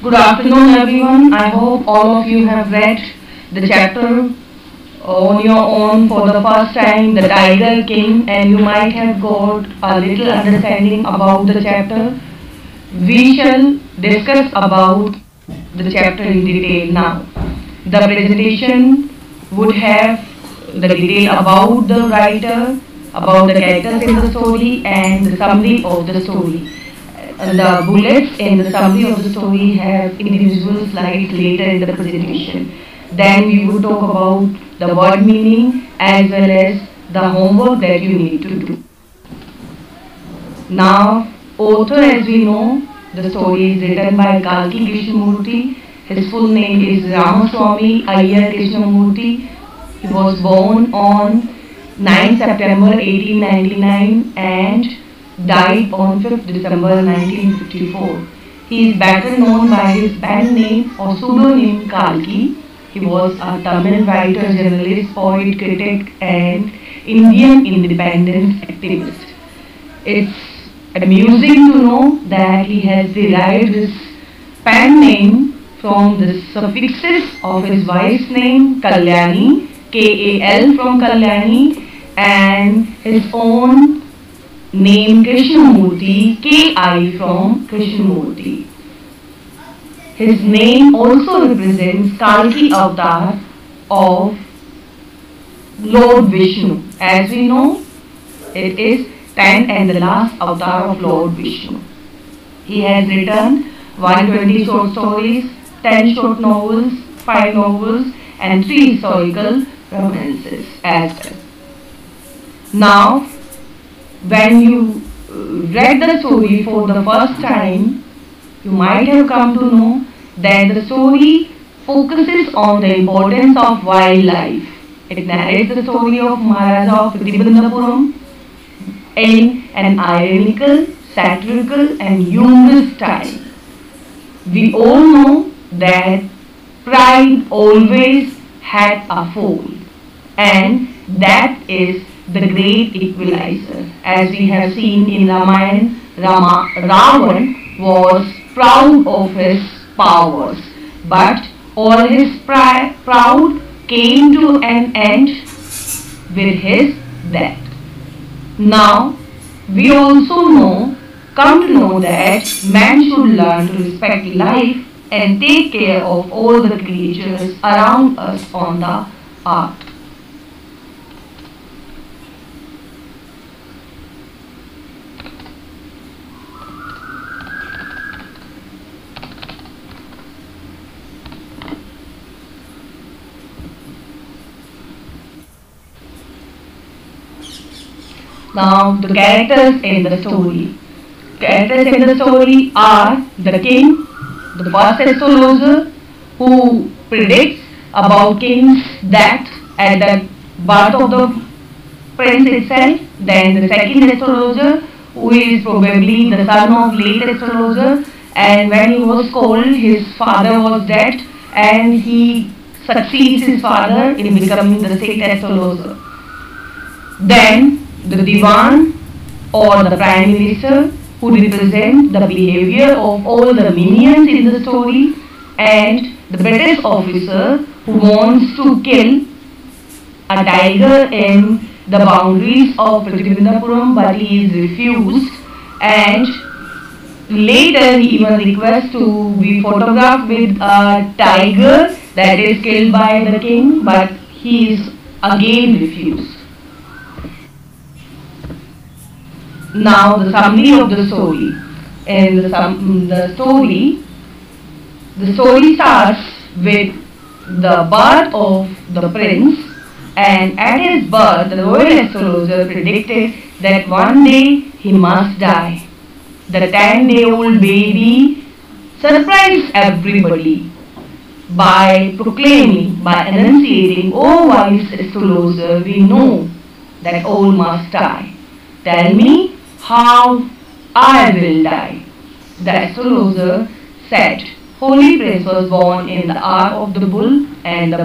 Good afternoon, everyone. I hope all of you have read the chapter on your own for the first time, The Tiger King, and you might have got a little understanding about the chapter. We shall discuss about the chapter in detail now. The presentation would have the detail about the writer, about the characters in the story, and the summary of the story. The bullets in the summary of the story have individual slides later in the presentation. Then we will talk about the word meaning as well as the homework that you need to do. Now, author, as we know, the story is written by Kalki Krishnamurti. His full name is Ramaswamy Iyer Krishnamurti. He was born on 9 September 1899 and died on 5th December 1954. He is better known by his pen name or pseudonym Kalki. He was a Tamil writer, journalist, poet, critic and Indian independence activist. It's amusing to know that he has derived his pen name from the suffixes of his wife's name Kalyani, K-A-L from Kalyani, and his own name Krishnamurti, K-I from Krishnamurti. His name also represents Kalki avatar of Lord Vishnu. As we know, it is 10th and the last avatar of Lord Vishnu. He has written 120 short stories, 10 short novels, 5 novels and 3 historical romances as well. Now, when you read the story for the first time, you might have come to know that the story focuses on the importance of wildlife. It narrates the story of Maharaja of Tribundapuram in an ironical, satirical and humorous style. We all know that pride always had a fall, and that is the great equalizer. As we have seen in Ramayana, Ravan was proud of his powers, but all his proud came to an end with his death. Now, we also come to know that man should learn to respect life and take care of all the creatures around us on the earth. Now, the characters in the story. Characters in the story are the king, the first astrologer who predicts about king's death at the birth of the prince itself. Then the second astrologer who is probably the son of late astrologer, and when he was called, his father was dead and he succeeds his father in becoming the sixth astrologer. Then the Diwan or the Prime Minister who represent the behavior of all the minions in the story, and the British officer who wants to kill a tiger in the boundaries of Tribundapuram but he is refused, and later he even requests to be photographed with a tiger that is killed by the king but he is again refused. Now, the summary of the story. In the story starts with the birth of the prince, and at his birth, the royal astrologer predicted that one day he must die. The 10-day-old baby surprised everybody by enunciating, "Oh, wise astrologer, we know that all must die. Tell me how I will die." The astrologer said, "Holy Prince was born in the hour of the bull and the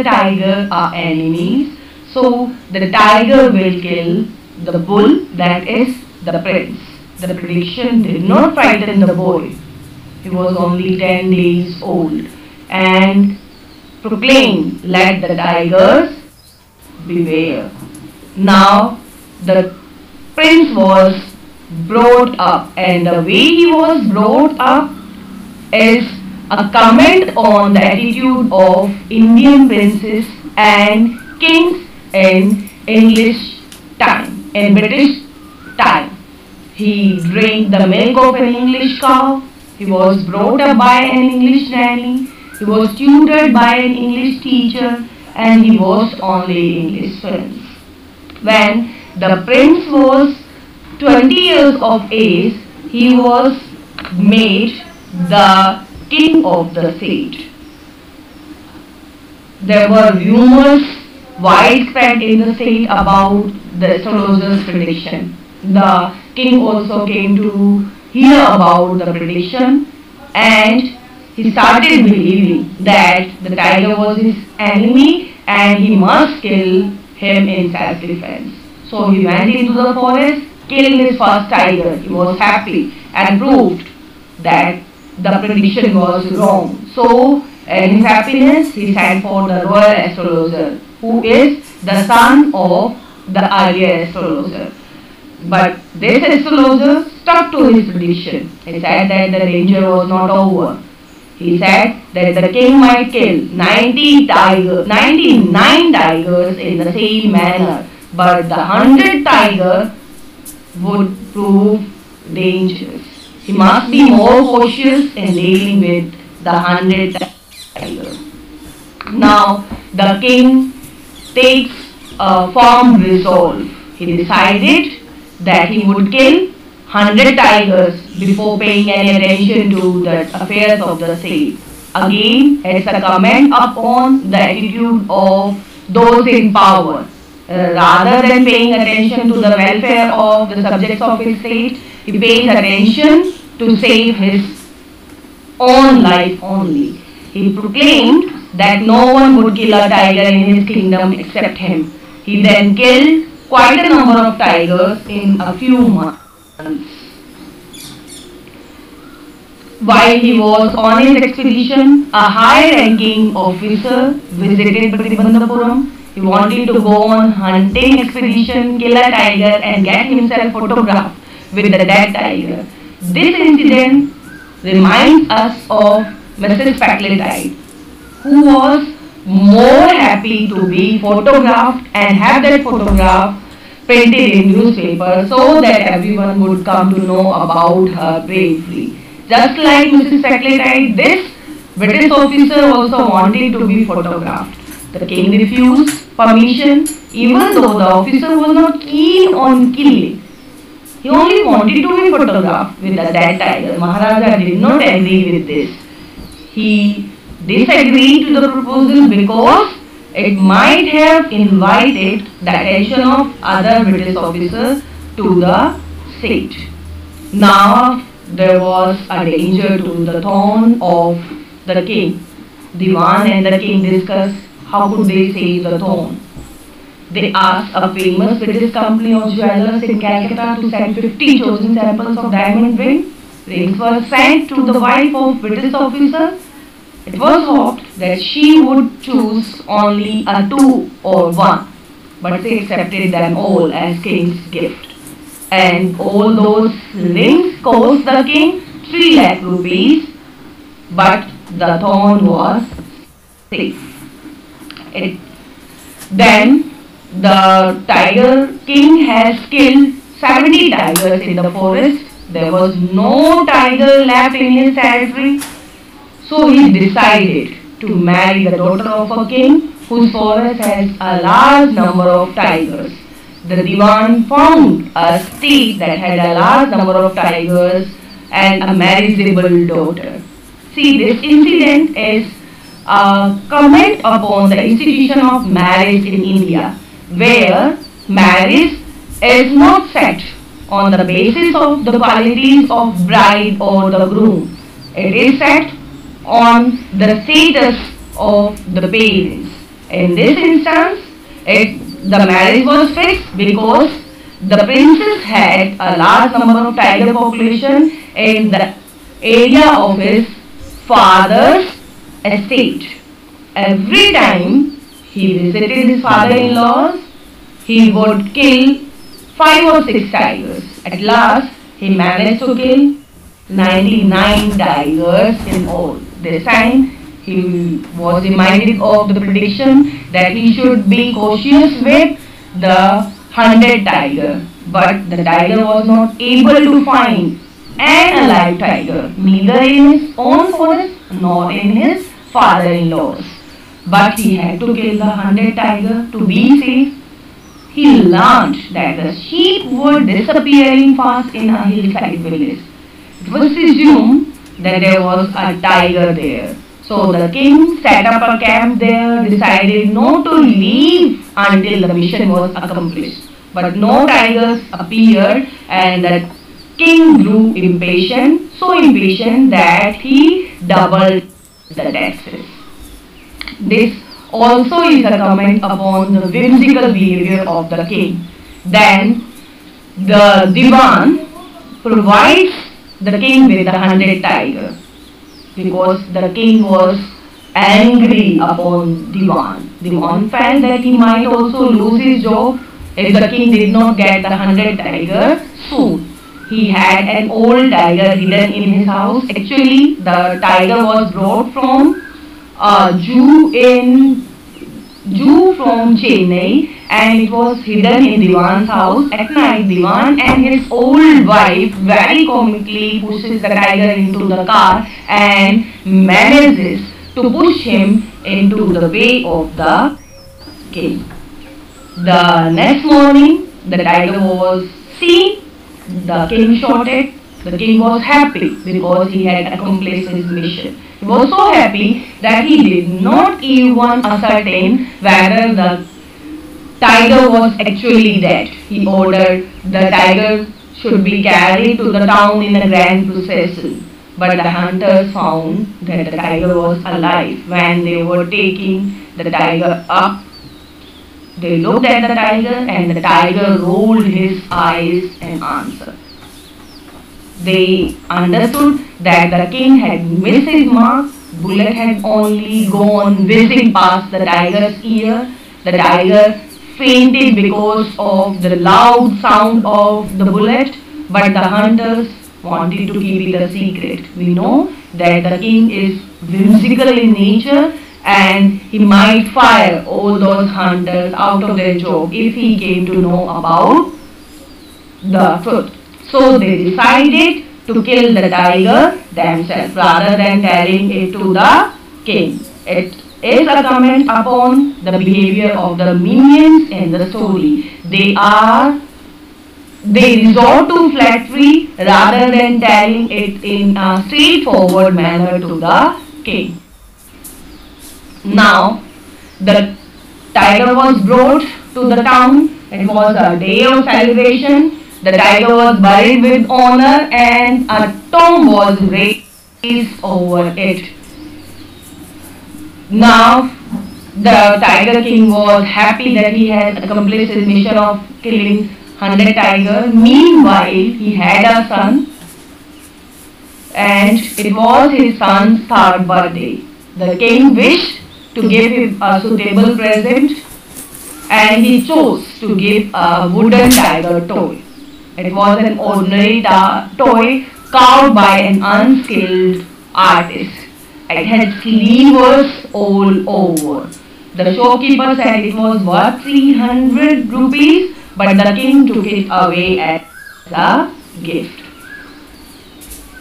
tiger are enemies. So the tiger will kill the bull, that is the prince." The prediction did not frighten the boy. He was only 10 days old and proclaimed, "Let the tigers beware." Now the prince was brought up, and the way he was brought up is a comment on the attitude of Indian princes and kings in English time, in British time. He drank the milk of an English cow. He was brought up by an English nanny. He was tutored by an English teacher, and he watched only English films. When the prince was 20 years of age, he was made the king of the state. There were rumors widespread in the state about the astrologer's prediction. The king also came to hear about the prediction, and he started believing that the tiger was his enemy and he must kill him in self-defense. So he went into the forest, killed his first tiger. He was happy and proved that the prediction was wrong. So in his happiness, he sent for the royal astrologer, who is the son of the earlier astrologer. But this astrologer stuck to his prediction. He said that the danger was not over. He said that the king might kill 99 tigers in the same manner, but the 100th tiger would prove dangerous. He must be more cautious in dealing with the 100th tiger. Now the king takes a firm resolve. He decided that he would kill 100 tigers before paying any attention to the affairs of the state. Again, it's a comment upon the attitude of those in power. Rather than paying attention to the welfare of the subjects of his state, he pays attention to save his own life only. He proclaimed that no one would kill a tiger in his kingdom except him. He then killed quite a number of tigers in a few months. While he was on his expedition, a high-ranking officer visited Pratibandhapuram. He wanted to go on hunting expedition, kill a tiger and get himself photographed with the dead tiger. This incident reminds us of Mrs. Packletide, who was more happy to be photographed and have that photograph printed in newspaper so that everyone would come to know about her bravery. Just like Mrs. Packletide, this British officer also wanted to be photographed. The king refused permission, even though the officer was not keen on killing. He only wanted to be photographed with the dead tiger. Maharaja did not agree with this. He disagreed to the proposal because it might have invited the attention of other British officers to the state. Now there was a danger to the throne of the king. Diwan and the king discussed how could they save the throne. They asked a famous British company of jewelers in Calcutta to send 50 chosen samples of diamond rings. Rings were sent to the wife of British officer. It was hoped that she would choose only a 2 or 1, but she accepted them all as king's gift. And all those rings cost the king 3 lakh rupees, but the throne was safe. Then the tiger king has killed 70 tigers in the forest. There was no tiger left in his territory. So he decided to marry the daughter of a king whose forest has a large number of tigers. The Diwan found a state that had a large number of tigers and a marriageable daughter. See, this incident is a comment upon the institution of marriage in India, where marriage is not set on the basis of the qualities of bride or the groom. It is set on the status of the parents. In this instance, the marriage was fixed because the princess had a large number of tiger population in area of his father's estate. Every time he visited his father-in-laws, he would kill 5 or 6 tigers. At last, he managed to kill 99 tigers in all. This time, he was reminded of the prediction that he should be cautious with the 100th tiger. But the tiger was not able to find an alive tiger, neither in his own forest nor in his father-in-law's. But he had to kill the 100th tiger to be safe. He learned that the sheep were disappearing fast in a hillside village. It was assumed that there was a tiger there. So the king set up a camp there, decided not to leave until the mission was accomplished. But no tigers appeared, and the king grew impatient, so impatient that he doubled the taxes. This also is a comment upon the whimsical behavior of the king. Then the Diwan provides the king with the 100th tiger, because the king was angry upon Diwan. Diwan felt that he might also lose his job if the king did not get the 100th tiger soon. He had an old tiger hidden in his house. Actually, the tiger was brought from a Jew from Chennai, and it was hidden in Diwan's house. At night, Diwan and his old wife very comically pushes the tiger into the car and manages to push him into the way of the king. The next morning, the tiger was seen. The king shot it. The king was happy because he had accomplished his mission. He was so happy that he did not even ascertain whether the tiger was actually dead. He ordered the tiger should be carried to the town in a grand procession. But the hunters found that the tiger was alive. When they were taking the tiger up, they looked at the tiger, and the tiger rolled his eyes and answered. They understood that the king had missed his mark. Bullet had only gone whizzing past the tiger's ear. The tiger fainted because of the loud sound of the bullet, but the hunters wanted to keep it a secret. We know that the king is whimsical in nature, and he might fire all those hunters out of their job if he came to know about the truth. So they decided to kill the tiger themselves rather than telling it to the king. It is a comment upon the behavior of the minions in the story. They resort to flattery rather than telling it in a straightforward manner to the king. Now, the tiger was brought to the town. It was a day of celebration. The tiger was buried with honor, and a tomb was raised over it. Now, the tiger king was happy that he had accomplished his mission of killing 100 tigers. Meanwhile, he had a son, and it was his son's 3rd birthday. The king wished to give him a suitable present, and he chose to give a wooden tiger toy. It was an ordinary toy carved by an unskilled artist. It had slivers all over. The shopkeeper said it was worth 300 rupees, but the king took it away as a gift.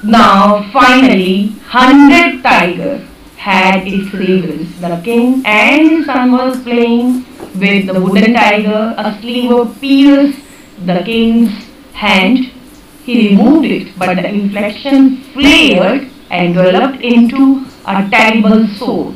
Now, finally, 100 tigers had its reverence. The king and his son was playing with the wooden tiger. A sliver pierced the king's hand. He removed it, but the infection flared and developed into a terrible sore.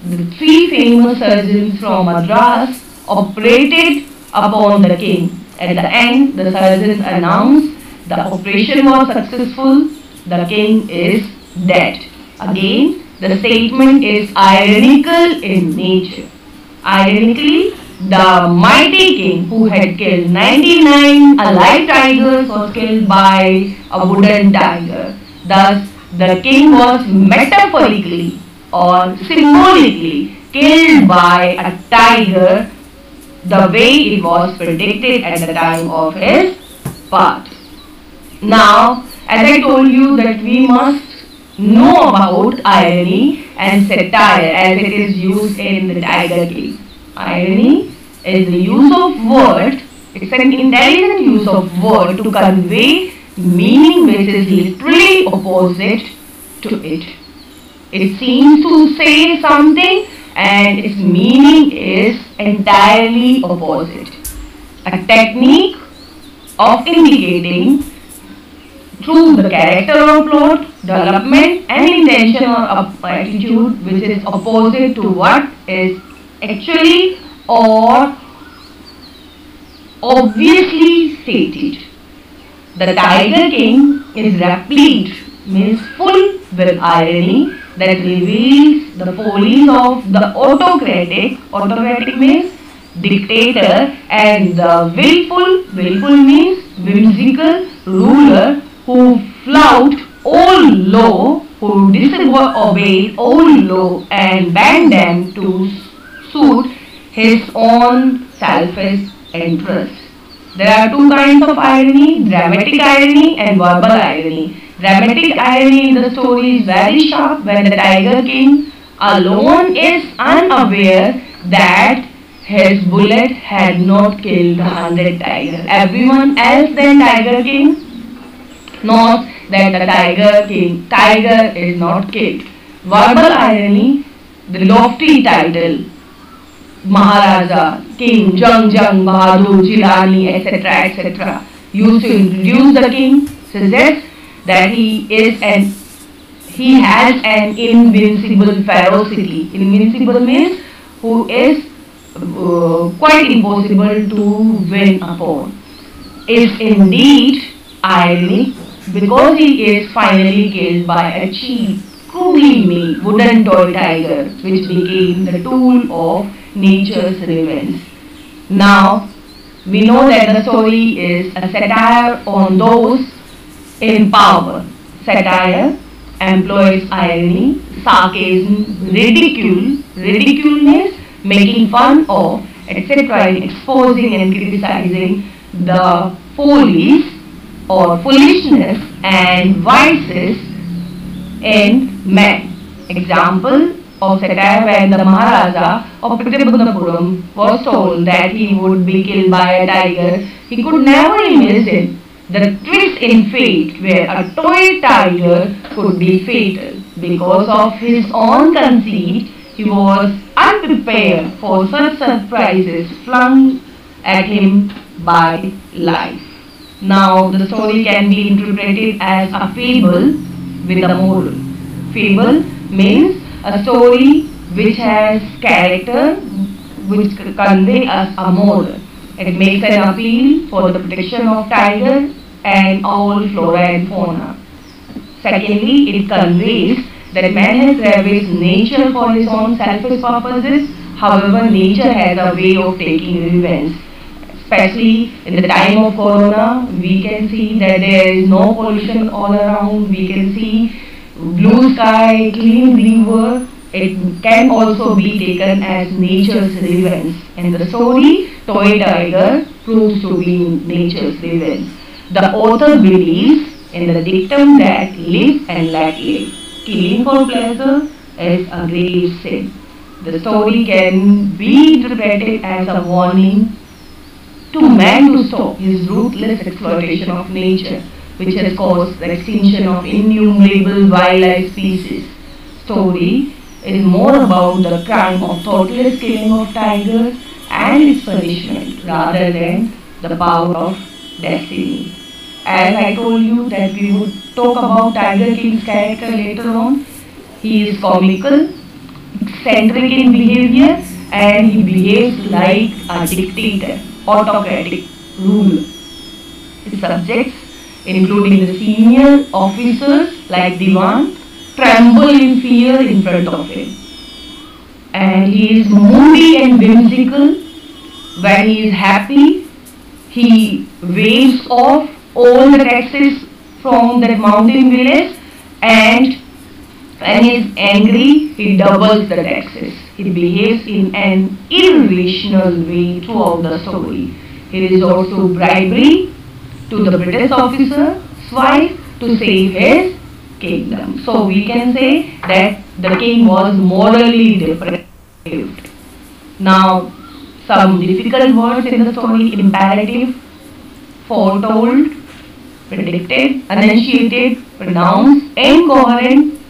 The 3 famous surgeons from Madras operated upon the king. At the end, the surgeons announced the operation was successful. The king is dead. Again, the statement is ironical in nature. Ironically, the mighty king who had killed 99 alive tigers was killed by a wooden tiger. Thus, the king was metaphorically or symbolically killed by a tiger the way it was predicted at the time of his birth. Now, as I told you that we must know about irony and satire as it is used in the Tiger King. Irony is the use of word, it's an intelligent use of word to convey meaning which is literally opposite to it. It seems to say something and its meaning is entirely opposite. A technique of indicating through the character or plot, development and intention or attitude which is opposite to what is actually or obviously stated. The Tiger King is replete, means full with irony that reveals the follies of the autocratic means dictator, and the willful means whimsical ruler who flouted all law, who disobeyed all law and bent them to suit his own selfish interests. There are two kinds of irony, dramatic irony and verbal irony. Dramatic irony in the story is very sharp when the Tiger King alone is unaware that his bullet had not killed the 100 tigers. Everyone else than Tiger King knows that the tiger is not killed. Verbal irony, the lofty title, Maharaja, King, Jung, Bahadur, Jilani, etc., used to introduce the king, suggests that he has an invincible ferocity. Invincible means who is quite impossible to win upon. Is indeed ironic because he is finally killed by a cheap, crudely made wooden toy tiger which became the tool of nature's revenge. Now, we know that the story is a satire on those in power. Satire employs irony, sarcasm, ridicule means making fun of, etc., in exposing and criticizing the follies or foolishness and vices in men. Example of satire: when the Maharaja of Pritibhudapuram was told that he would be killed by a tiger, he could never imagine the twist in fate where a toy tiger could be fatal. Because of his own conceit, he was unprepared for such surprises flung at him by life. Now, the story can be interpreted as a fable with a moral. Fable means a story which has character which convey us a moral. It makes an appeal for the protection of tiger and all flora and fauna. Secondly, it conveys that man has ravaged nature for his own selfish purposes. However, nature has a way of taking revenge. Especially in the time of corona, we can see that there is no pollution all around. We can see blue sky, clean river. It can also be taken as nature's revenge. In the story, Toy Tiger proves to be nature's revenge. The author believes in the dictum that live and let live. Killing for pleasure is a grave sin. The story can be interpreted as a warning to man to stop his ruthless exploitation of nature, which has caused the extinction of innumerable wildlife species. Story is more about the crime of thoughtless killing of tigers and its punishment rather than the power of destiny. As I told you that we would talk about Tiger King's character later on, he is comical, eccentric in behavior, and he behaves like a dictator, autocratic ruler. His subjects, including the senior officers like Diwan, tremble in fear in front of him. And he is moody and whimsical. When he is happy, he waves off all the taxes from that mountain village and when he is angry, he doubles the taxes. He behaves in an irrational way throughout the story. There is also bribery to the British officer's wife to save his kingdom. So we can say that the king was morally depraved. Now, some difficult words in the story: imperative, foretold, predicted, enunciated, pronounced, incoherent,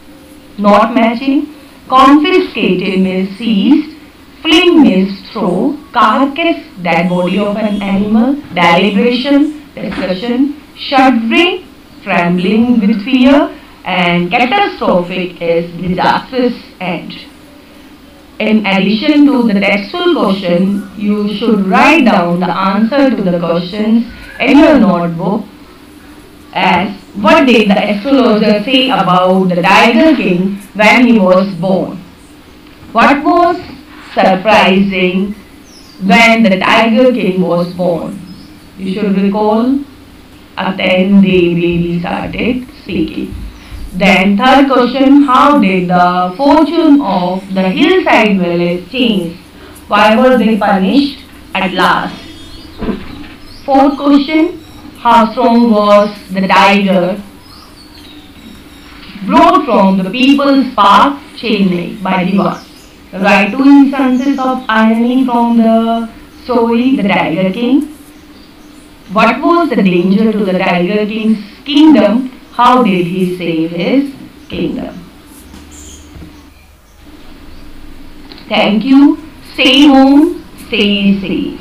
not matching. Confiscated means seized, fling means throw, carcass, dead body of an animal, deliberation, discussion, shuddering, trembling with fear, and catastrophic is disastrous end. In addition to the textual question, you should write down the answer to the questions in your notebook, as what did the astrologer say about the Tiger King when he was born? What was surprising when the Tiger King was born? You should recall a 10-day baby started speaking. Then third question, how did the fortune of the hillside village change? Why were they punished at last? Fourth question, how strong was the tiger? Brought from the People's Park, Chennai by Diwan. Write 2 instances of irony from the story, The Tiger King. What was the danger to the Tiger King's kingdom? How did he save his kingdom? Thank you. Stay home, stay safe.